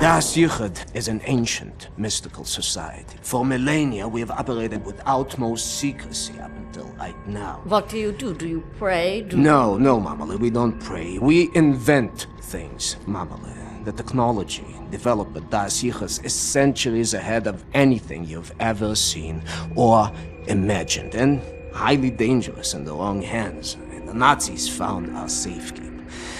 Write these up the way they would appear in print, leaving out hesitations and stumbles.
Das Yichud is an ancient, mystical society. For millennia, we have operated with utmost secrecy up until right now. What do? Do you pray? No, Mamale, we don't pray. We invent things, Mamale. The technology developed at Das Yichud is centuries ahead of anything you've ever seen or imagined, and highly dangerous in the wrong hands. The Nazis found our safekeeping.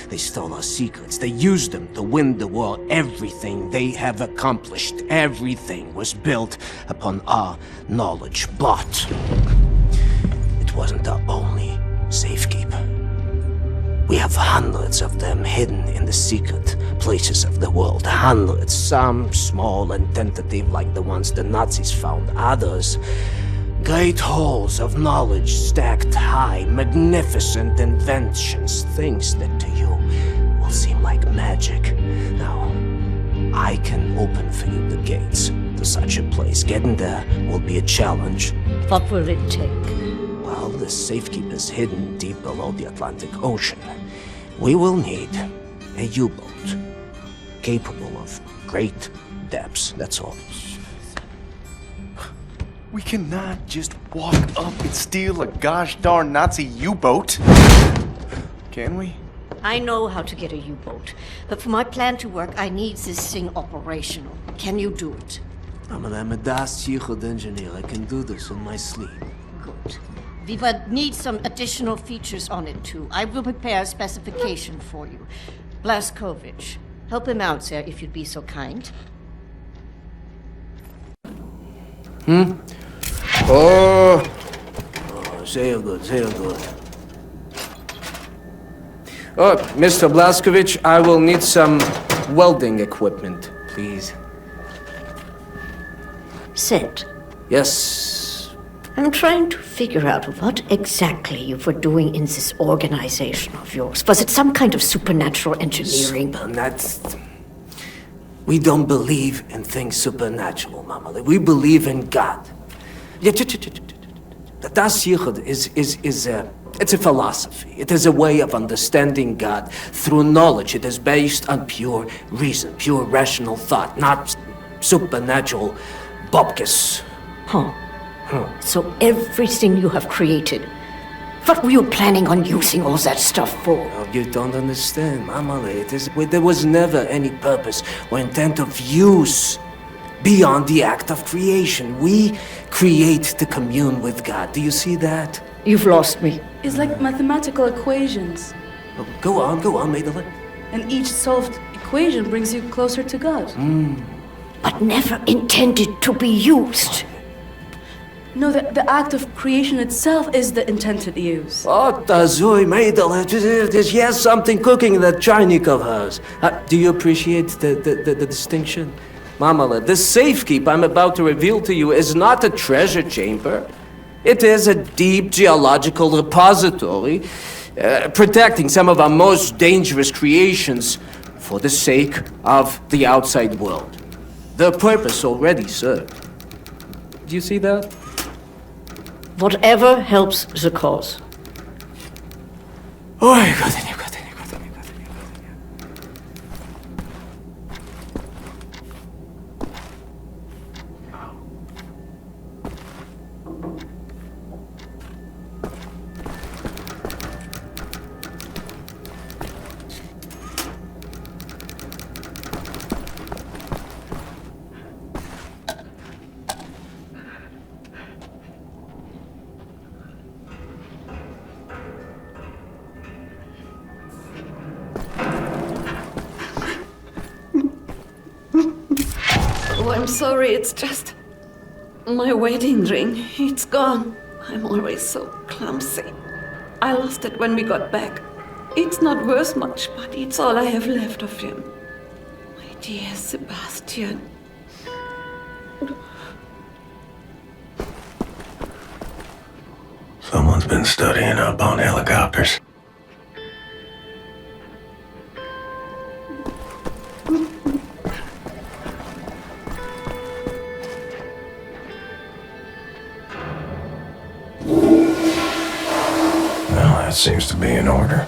They stole our secrets. They used them to win the war. Everything they have accomplished, everything was built upon our knowledge. But it wasn't our only safekeeper. We have hundreds of them hidden in the secret places of the world. Hundreds, some small and tentative like the ones the Nazis found. Others, great halls of knowledge stacked high, magnificent inventions, things that to you will seem like magic. Now, I can open for you the gates to such a place. Getting there will be a challenge. What will it take? Well, the safekeeper's hidden deep below the Atlantic Ocean. We will need a U-boat capable of great depths, that's all. We cannot just walk up and steal a gosh darn Nazi U-boat. Can we? I know how to get a U-boat, but for my plan to work, I need this thing operational. Can you do it? I'm a Das Yichud engineer. I can do this in my sleep. Good. We would need some additional features on it, too. I will prepare a specification for you. Blaskovich, help him out, sir, if you'd be so kind. Oh, sehr good, sehr good. Oh, Mr. Blaskovich, I will need some welding equipment, please. Sid. Yes. I'm trying to figure out what exactly you were doing in this organization of yours. Was it some kind of supernatural engineering? We don't believe in things supernatural, Mama. We believe in God. The Das Yichud it's a philosophy. It is a way of understanding God through knowledge. It is based on pure reason, pure rational thought, not supernatural bupkis. So everything you have created, what were you planning on using all that stuff for? Oh, you don't understand, Mama. There was never any purpose or intent of use beyond the act of creation. We create to commune with God. Do you see that? You've lost me. It's like mathematical equations. Oh, go on, Madeleine. And each solved equation brings you closer to God. But never intended to be used. No, the act of creation itself is the intended use. Oh, Tazui, Madeleine, there's yes something cooking in that Chinese of hers. Do you appreciate the distinction? Mama, the safekeep I'm about to reveal to you is not a treasure chamber. It is a deep geological repository, protecting some of our most dangerous creations for the sake of the outside world. The purpose already served. Do you see that? Whatever helps the cause. Oh, God. Oh, I'm sorry, it's just my wedding ring. It's gone. I'm always so clumsy. I lost it when we got back. It's not worth much, but it's all I have left of him. My dear Sebastian. Someone's been studying up on helicopters. Well, that seems to be in order.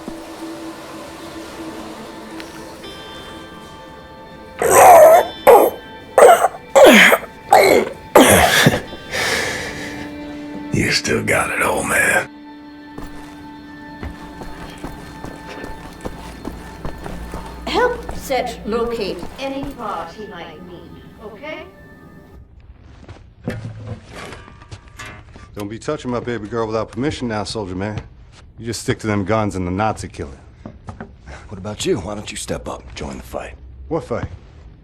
still got it, old man. Help Set locate any part he might need, okay? Don't be touching my baby girl without permission now, soldier man. You just stick to them guns and the Nazi killing. What about you? Why don't you step up, join the fight? What fight?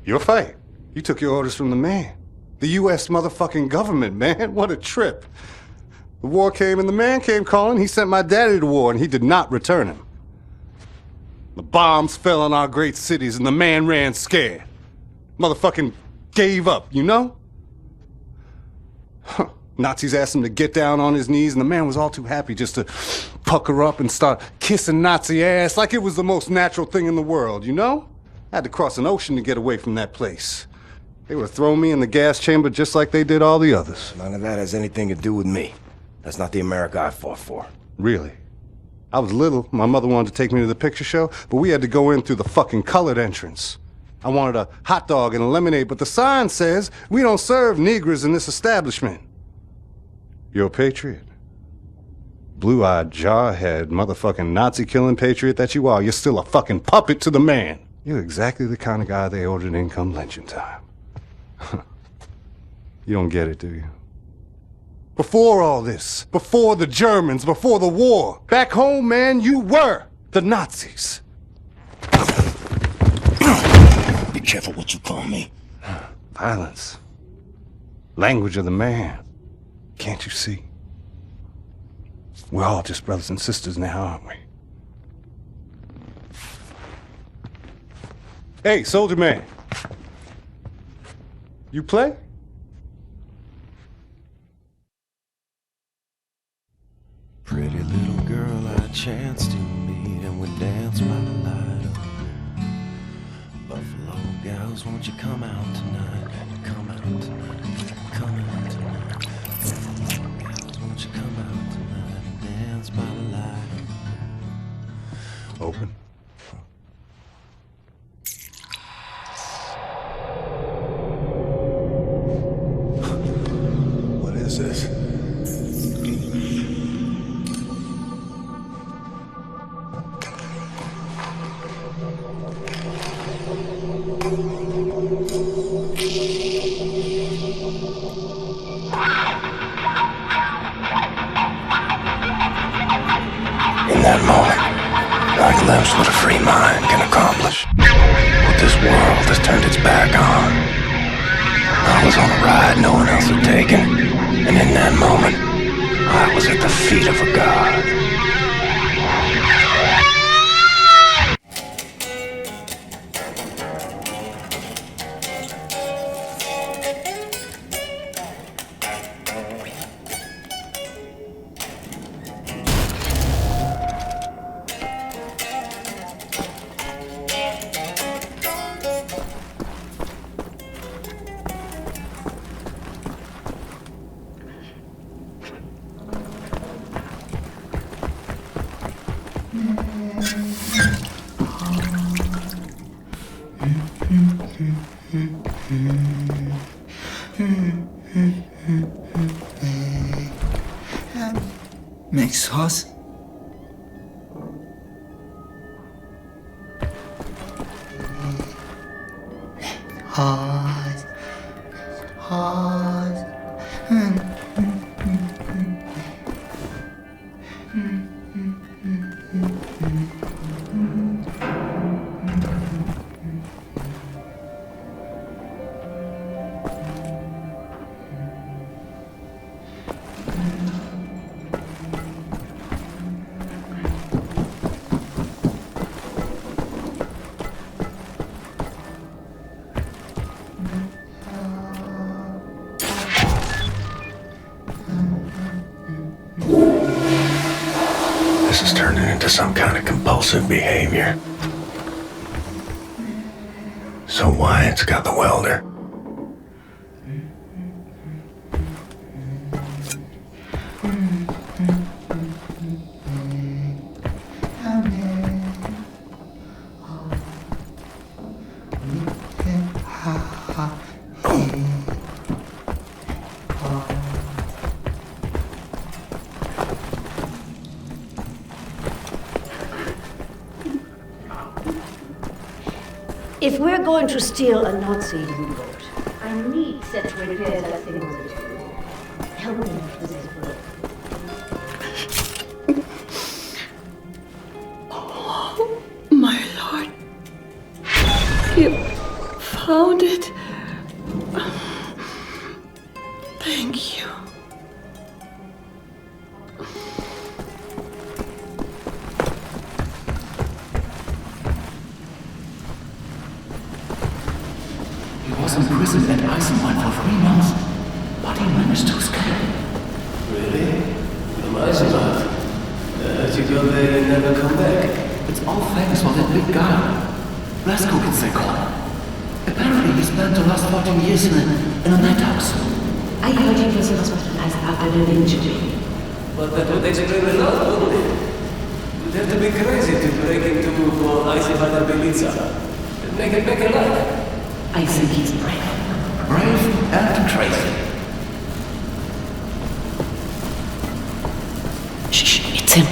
Your fight? You took your orders from the man. The U.S. motherfucking government, man. What a trip. The war came and the man came calling. He sent my daddy to war and he did not return him. The bombs fell on our great cities and the man ran scared. Motherfucking gave up, you know? Huh. Nazis asked him to get down on his knees and the man was all too happy just to pucker up and start kissing Nazi ass like it was the most natural thing in the world, you know? I had to cross an ocean to get away from that place. They would have thrown me in the gas chamber just like they did all the others. None of that has anything to do with me. That's not the America I fought for. Really? I was little. My mother wanted to take me to the picture show, but we had to go in through the fucking colored entrance. I wanted a hot dog and a lemonade, but the sign says we don't serve Negroes in this establishment. You're a patriot. Blue-eyed, jarhead, motherfucking Nazi-killing patriot that you are. You're still a fucking puppet to the man. You're exactly the kind of guy they ordered in come lynching time. You don't get it, do you? Before all this, before the Germans, before the war, back home, man, you were the Nazis. Be careful what you call me. Violence. Language of the man. Can't you see? We're all just brothers and sisters now, aren't we? Hey, soldier man. You play? Pretty little girl I chanced to meet and we danced by the light of Buffalo gals, won't you come out tonight? Come out tonight, come out tonight. Buffalo gals, won't you come out tonight and dance by the light of... Open. What is this? In that moment, I glimpsed what a free mind can accomplish. What this world has turned its back on. I was on a ride no one else had taken, and in that moment, I was at the feet of a god. Makes horse. Horse. Horse. This is turning into some kind of compulsive behavior. So Wyatt's got the welder. we're going to steal a Nazi U-boat. I need set to repair that thing on it. Help me with this boat. Oh, my lord. You found it. Thank you. He was imprisoned at Eisenwald for 3 months, but he managed to escape. Really? From Eisenwald? How'd you go there and never come back? It's all thanks for that big guy. Blazkowicz, they call him. Apparently he spent the last 14 years in a madhouse. I heard he was hospitalized after an injury. But that would explain a lot, wouldn't it? You'd have to be crazy to break into Eisenwald and Belitza and make it back alive. I think he's brave. Brave and crazy. Shh, it's him.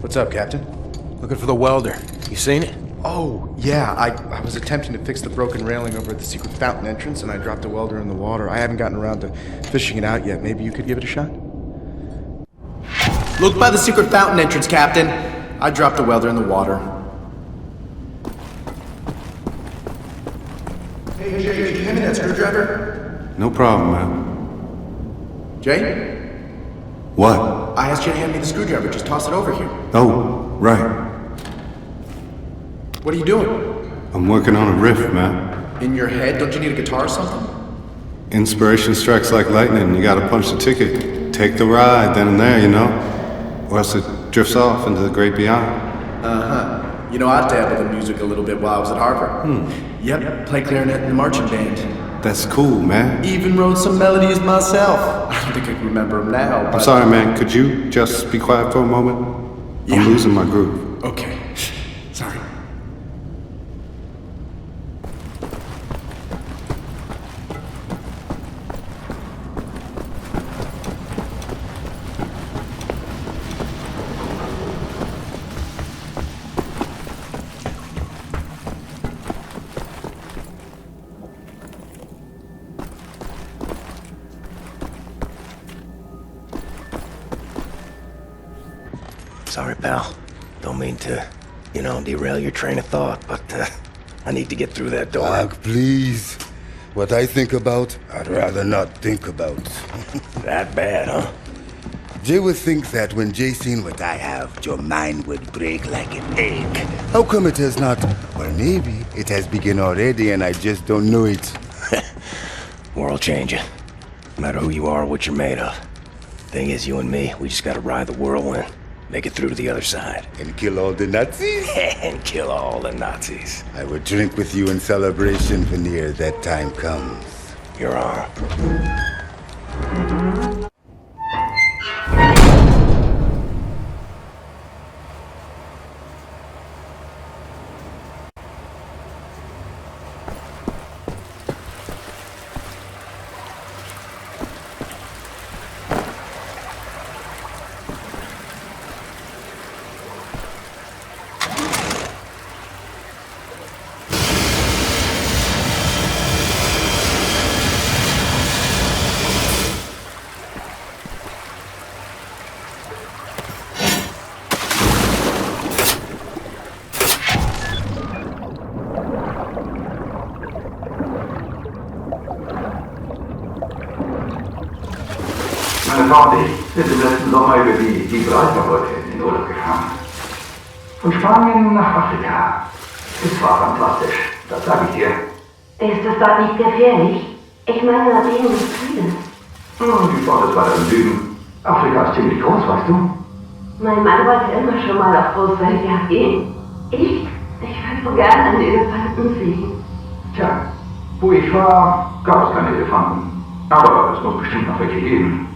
What's up, Captain? Looking for the welder. You seen it? Oh, yeah. I was attempting to fix the broken railing over at the secret fountain entrance, and I dropped a welder in the water. I haven't gotten around to fishing it out yet. Maybe you could give it a shot? Look by the secret fountain entrance, Captain. I dropped a welder in the water. Hey, Jay, could you hand me that screwdriver? No problem, man. Jay? What? I asked you to hand me the screwdriver. Just toss it over here. Oh, right. What are you doing? I'm working on a riff, man. In your head? Don't you need a guitar or something? Inspiration strikes like lightning. You gotta punch the ticket. Take the ride then and there, you know? Or else it drifts off into the great beyond. Uh-huh. You know, I dabbled in music a little bit while I was at Harvard. Yep, played clarinet in the marching band. That's cool, man. Even wrote some melodies myself. I don't think I can remember them now, but... I'm sorry, man. Could you just be quiet for a moment? Yeah. I'm losing my groove. Okay. Sorry. Sorry, pal. Don't mean to, derail your train of thought, but I need to get through that door. Doc, please. What I think about, I'd rather not think about. That bad, huh? Jay would think that when Jay seen what I have, your mind would break like an egg. How come it has not? Well, maybe it has begun already and I just don't know it. World changing. No matter who you are or what you're made of. Thing is, you and me, we just gotta ride the whirlwind. Make it through to the other side. And kill all the Nazis? And kill all the Nazis. I would drink with you in celebration, Veneer, that time comes. You're on. Meine Frau und ich sind im letzten Sommer über die Gibraltar-Brücke in den Urlaub gefahren. Von Spanien nach Afrika. Es war fantastisch, das sage ich dir. Ist es dort nicht gefährlich? Ich meine, wegen des Krieges. Die Front ist weiter im Süden. Afrika ist ziemlich groß, weißt du? Mein Mann wollte immer schon mal auf Großweltjagd gehen. Ich würde so gern einen Elefanten sehen. Tja, wo ich war, gab es keine Elefanten. Aber es muss bestimmt noch welche geben.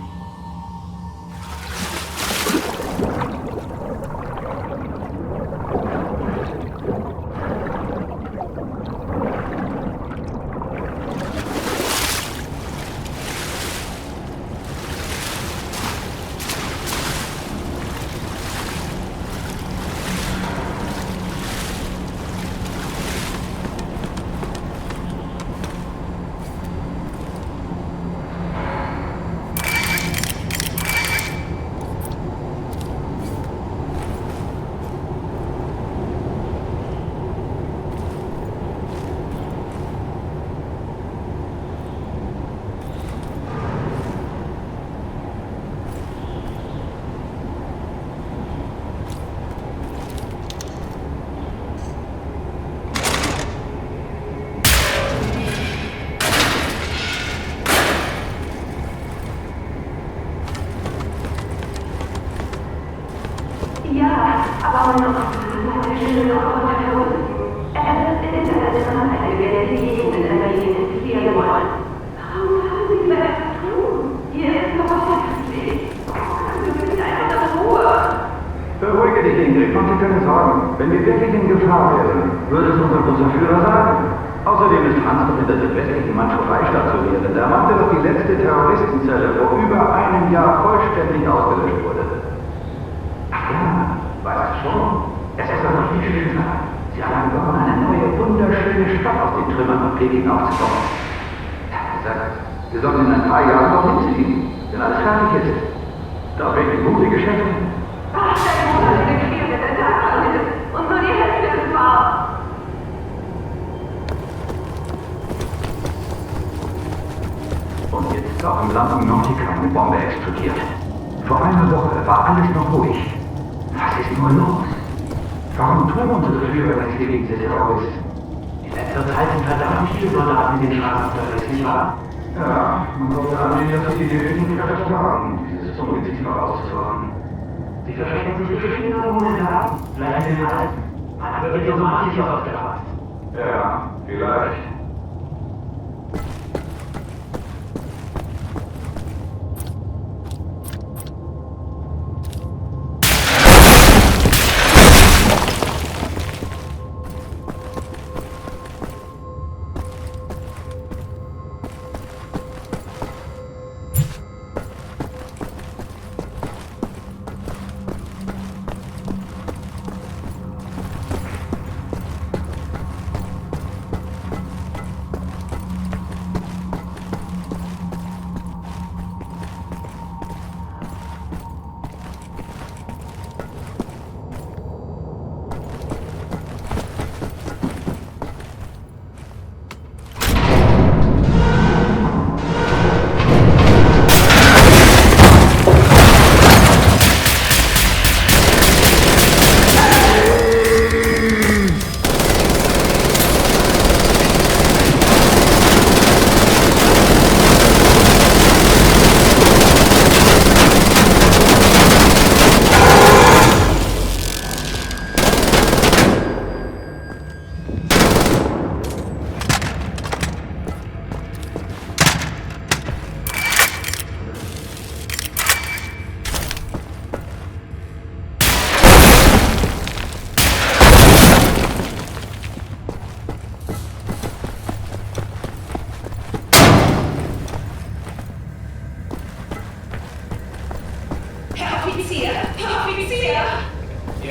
Beruhige dich, Ingrid, mach dir keine Sorgen. Wenn wir wirklich in Gefahr wären, würde es unser großer Führer sagen. Außerdem ist Hans doch hinter dem westlichen Mandschurei stationiert. Da macht er doch die letzte Terroristenzelle vor über einem Jahr vollständig ausgelöscht wurde. Ach ja, weißt du schon? Es ist doch noch viel schlimmer. Sie haben begonnen, eine neue, wunderschöne Stadt aus den Trümmern von Peking aufzubauen. Er hat gesagt, wir sollten in ein paar Jahren noch hinziehen, wenn alles fertig ist. Da bringen gute Geschäfte. Ach, der großartige Krieg mit der Tag und nur die Hälfte des war. Und jetzt ist auch im Land Nautica eine Bombe explodiert. Vor einer Woche war alles noch ruhig. Was ist nur los? Warum tun unsere Führer nichts gegen diese Terroristen? In letzter Zeit sind verdammt viele Soldaten in den Straßen unterwegs, nicht wahr? Ja, man sollte annehmen, dass sie die nötigen Kräfte haben, dieses Ungeziefer auszufahren. Sie verstecken sich durch viele Monate, vielleicht in den Alten. Man wird hier so manches auf der Straße. Ja, vielleicht.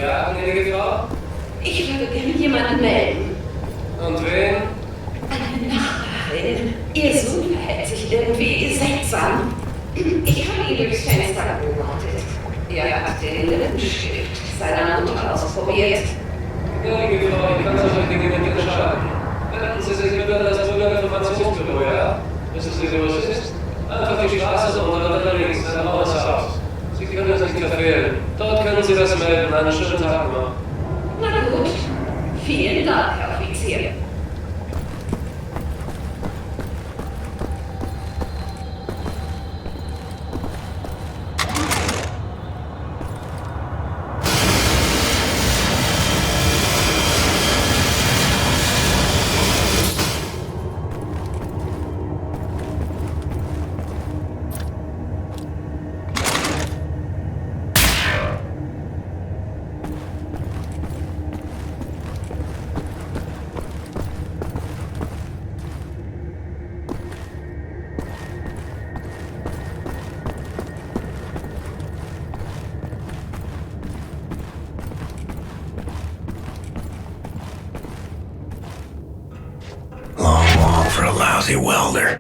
Ja, gnädige Frau? Ich würde gerne jemanden melden. Und wen? Eine Nachbarin. Ihr Sohn verhält sich irgendwie seltsam. Ich habe ihn durchs Fenster beobachtet. Er hat den Lippenstift seiner Mutter ausprobiert. Gnädige Frau, ich kann solche Dinge nicht unterscheiden. Wenden Sie sich bitte an das Bürgerinformationsbüro, ja? Wissen Sie, wo es ist? Einfach die Straße runter, dann links, ein Haus Haus. Sie können es nicht verfehlen. Dort können Sie das melden. Einen schönen Tag noch. Na gut. Vielen Dank, Herr Offizier. For a lousy welder.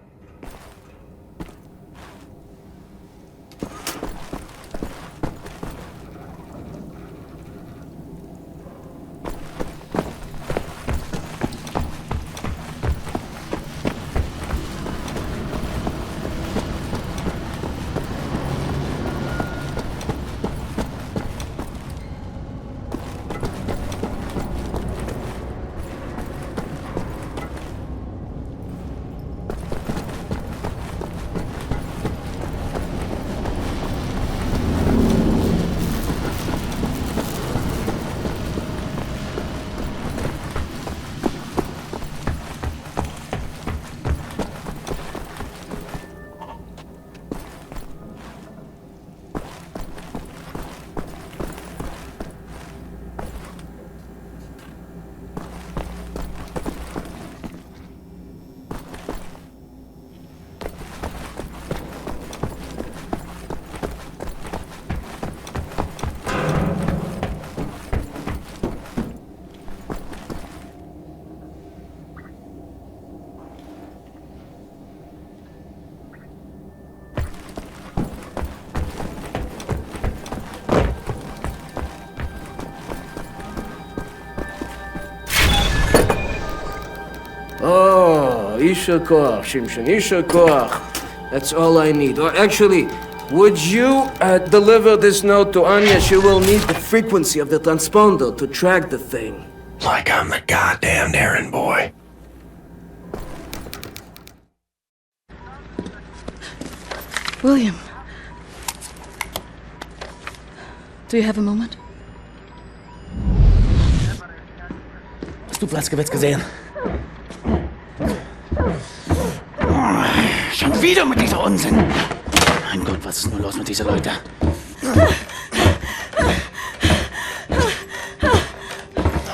Isha koach, Shimshon, Isha koach. That's all I need. Or actually, would you deliver this note to Anya? She will need the frequency of the transponder to track the thing. Like I'm the goddamn errand boy. William. Do you have a moment? Hast du Blaskowitz gesehen? Schon wieder mit dieser Unsinn. Mein Gott, was ist nur los mit diesen Leuten? I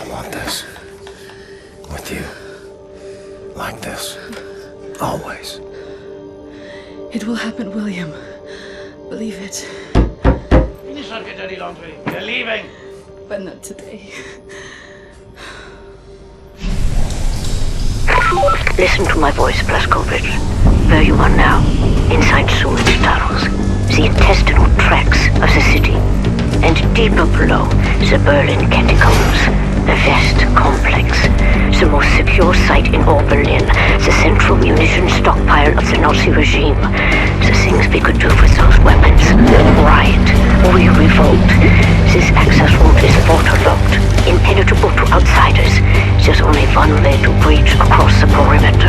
want this. With you. Like this. Always. It will happen, William. Believe it. Finish up, get dirty laundry. We're leaving. But not today. Listen to my voice, Blazkowicz. Where you are now, inside sewage tunnels, the intestinal tracts of the city, and deeper below, the Berlin catacombs, the vast complex, the most secure site in all Berlin, the central munition stockpile of the Nazi regime, the things we could do with those weapons. Riot, we revolt. This access route is waterlogged, impenetrable to outsiders. There's only one way to breach across the perimeter.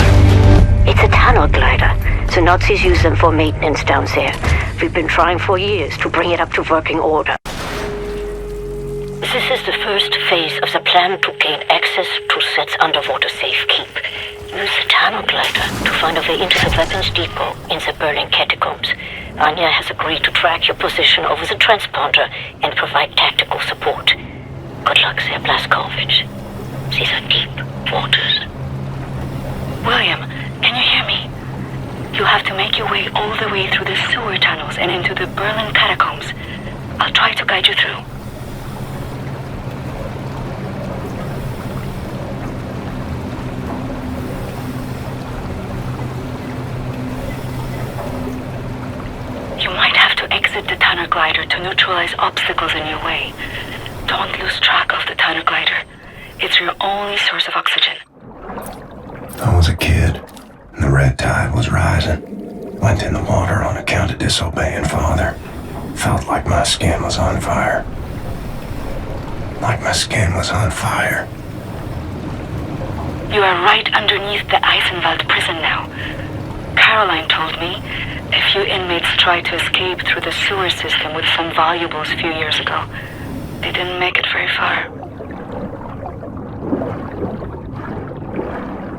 It's a tunnel glider. The Nazis use them for maintenance down there. We've been trying for years to bring it up to working order. This is the first phase of the plan to gain access to Set's underwater safekeep. Use the tunnel glider to find a way into the weapons depot in the Berlin catacombs. Anya has agreed to track your position over the transponder and provide tactical support. Good luck there, Blazkowicz. These are deep waters. William, can you hear me? You have to make your way all the way through the sewer tunnels and into the Berlin catacombs. I'll try to guide you through. You might have to exit the tunnel glider to neutralize obstacles in your way. Don't lose track of the tunnel glider. It's your only source of oxygen. I was a kid, and the red tide was rising. Went in the water on account of disobeying father. Felt like my skin was on fire. Like my skin was on fire. You are right underneath the Eisenwald prison now. Caroline told me a few inmates tried to escape through the sewer system with some valuables a few years ago. They didn't make it very far.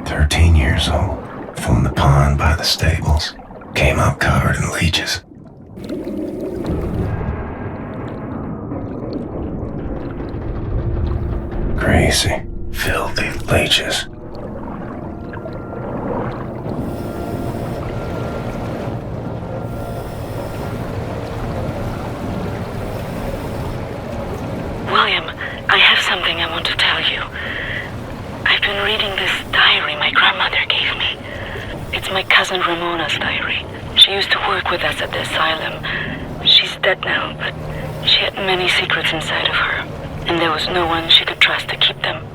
13 years old, from the pond by the stables. Came up covered in leeches. Crazy, filthy leeches. William, I have something I want to tell you. I've been reading this diary my grandmother gave me. It's my cousin Ramona's diary. She used to work with us at the asylum. She's dead now, but she had many secrets inside of her, and there was no one she could trust to keep them.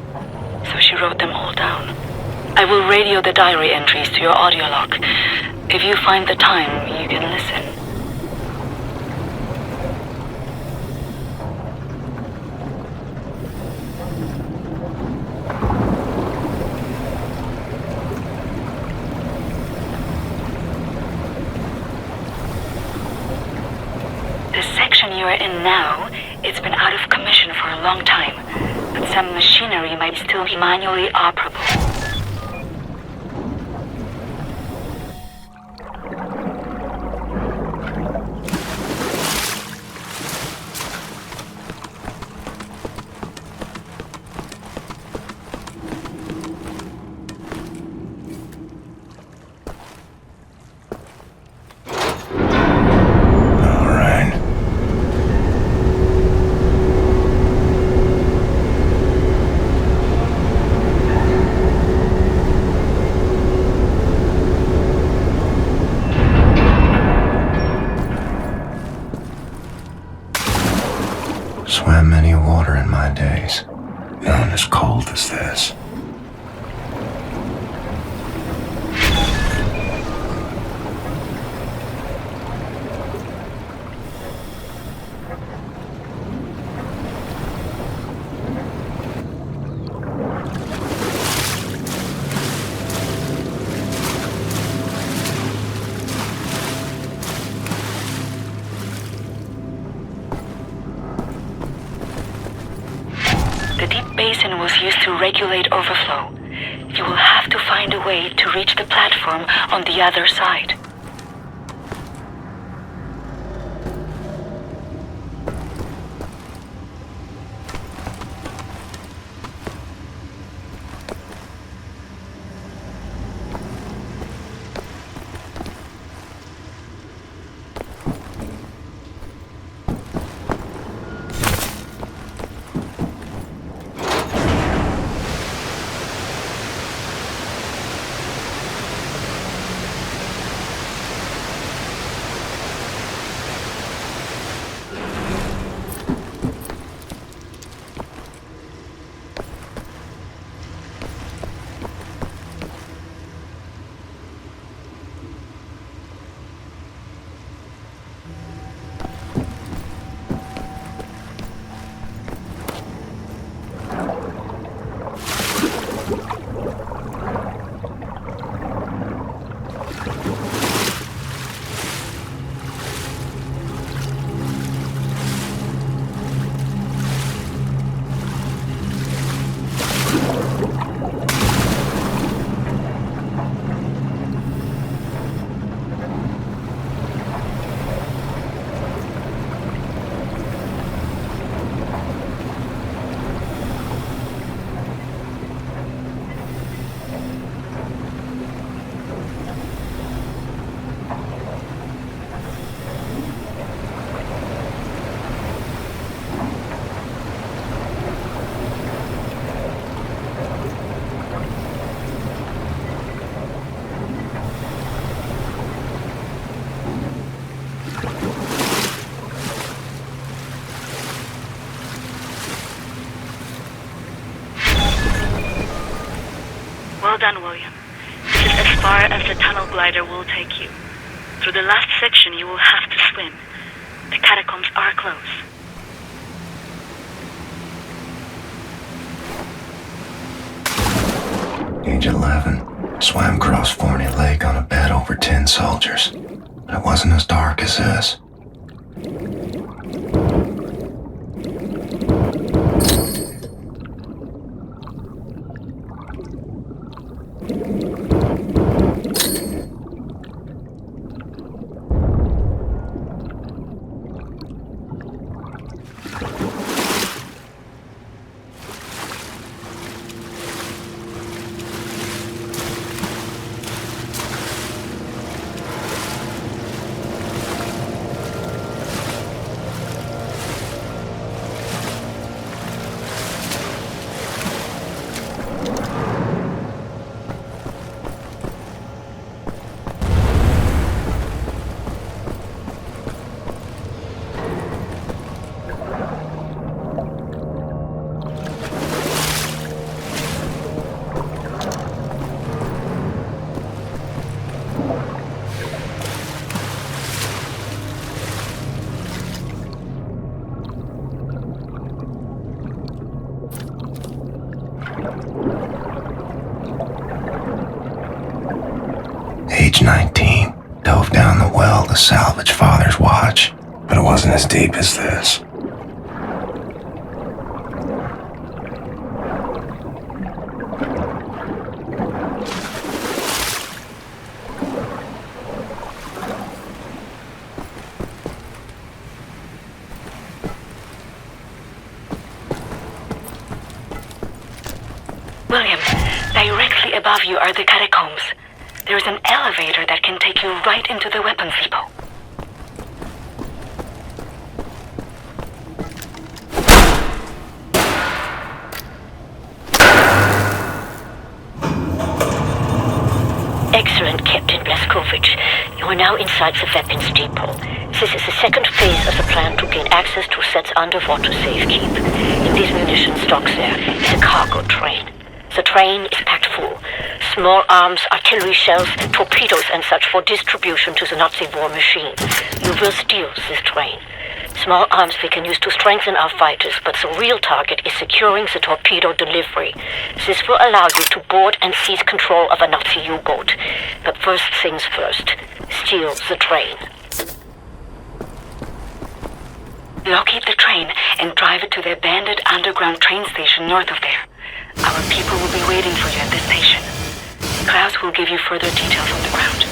So she wrote them all down. I will radio the diary entries to your audio log. If you find the time, you can listen. You are in now, it's been out of commission for a long time, but some machinery might still be manually operable. Swam many water in my days, none as cold as this. mountain was used to regulate overflow. You will have to find a way to reach the platform on the other side. Well done, William. This is as far as the tunnel glider will take you. Through the last section, you will have to swim. The catacombs are close. Age 11. Swam across Forney Lake on a bed over 10 soldiers. But it wasn't as dark as this. Age 19, dove down the well to salvage Father's watch, but it wasn't as deep as this. William, directly above you are the catacombs. There's an elevator that can take you right into the weapons depot. Excellent, Captain Blazkowicz. You are now inside the weapons depot. This is the second phase of the plan to gain access to Set's underwater safekeep. In these munition stocks there is a cargo train. The train is packed full. Small arms, artillery shells, torpedoes and such for distribution to the Nazi war machine. You will steal this train. Small arms we can use to strengthen our fighters, but the real target is securing the torpedo delivery. This will allow you to board and seize control of a Nazi U-boat. But first things first, steal the train. Locate the train and drive it to the abandoned underground train station north of there. Our people will be waiting for you at the station. Klaus will give you further details on the ground.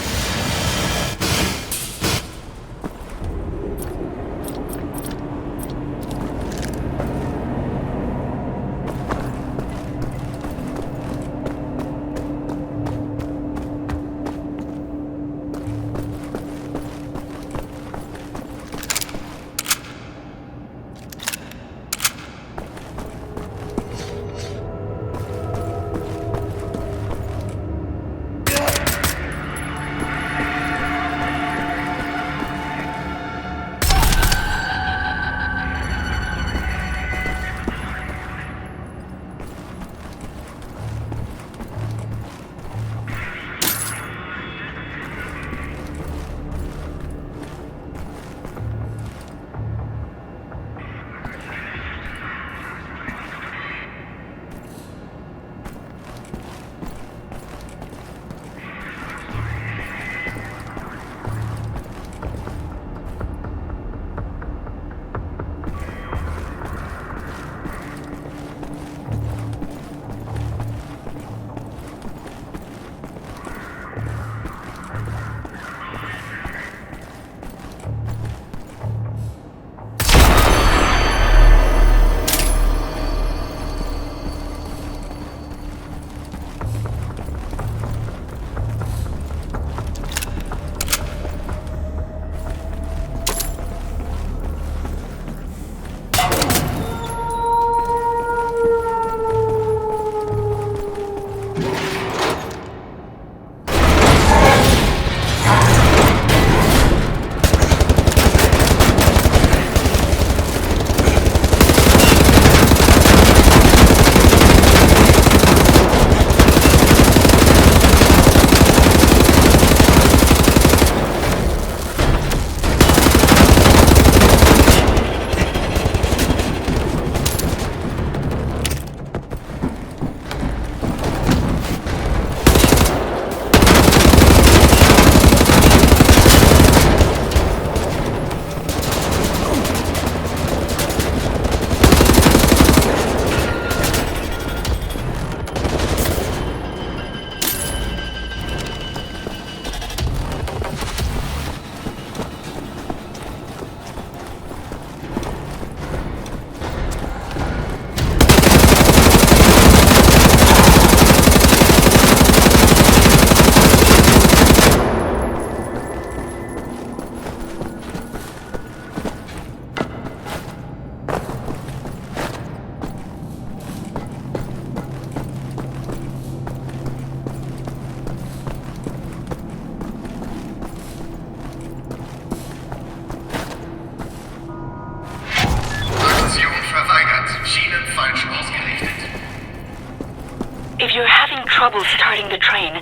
If you're having trouble starting the train,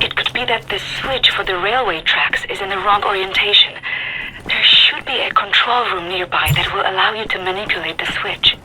it could be that the switch for the railway tracks is in the wrong orientation. There should be a control room nearby that will allow you to manipulate the switch.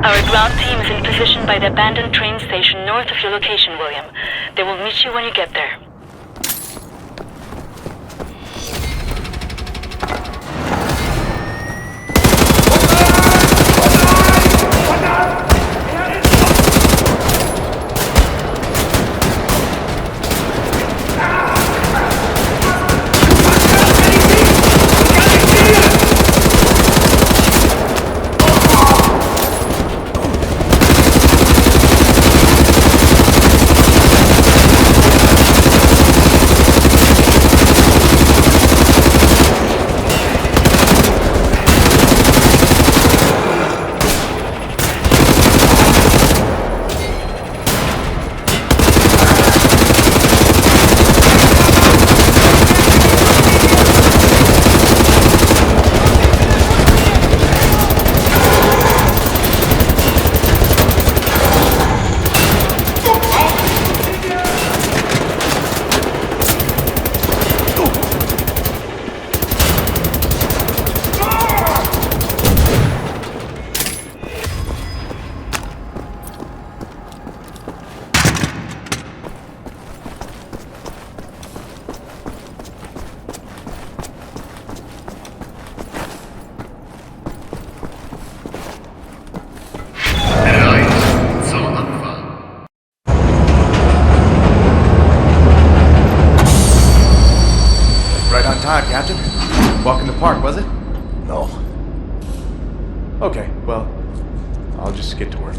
Our ground team is in position by the abandoned train station north of your location, William. They will meet you when you get there. time, Captain. Walk in the park, was it? No. Okay, well, I'll just get to work.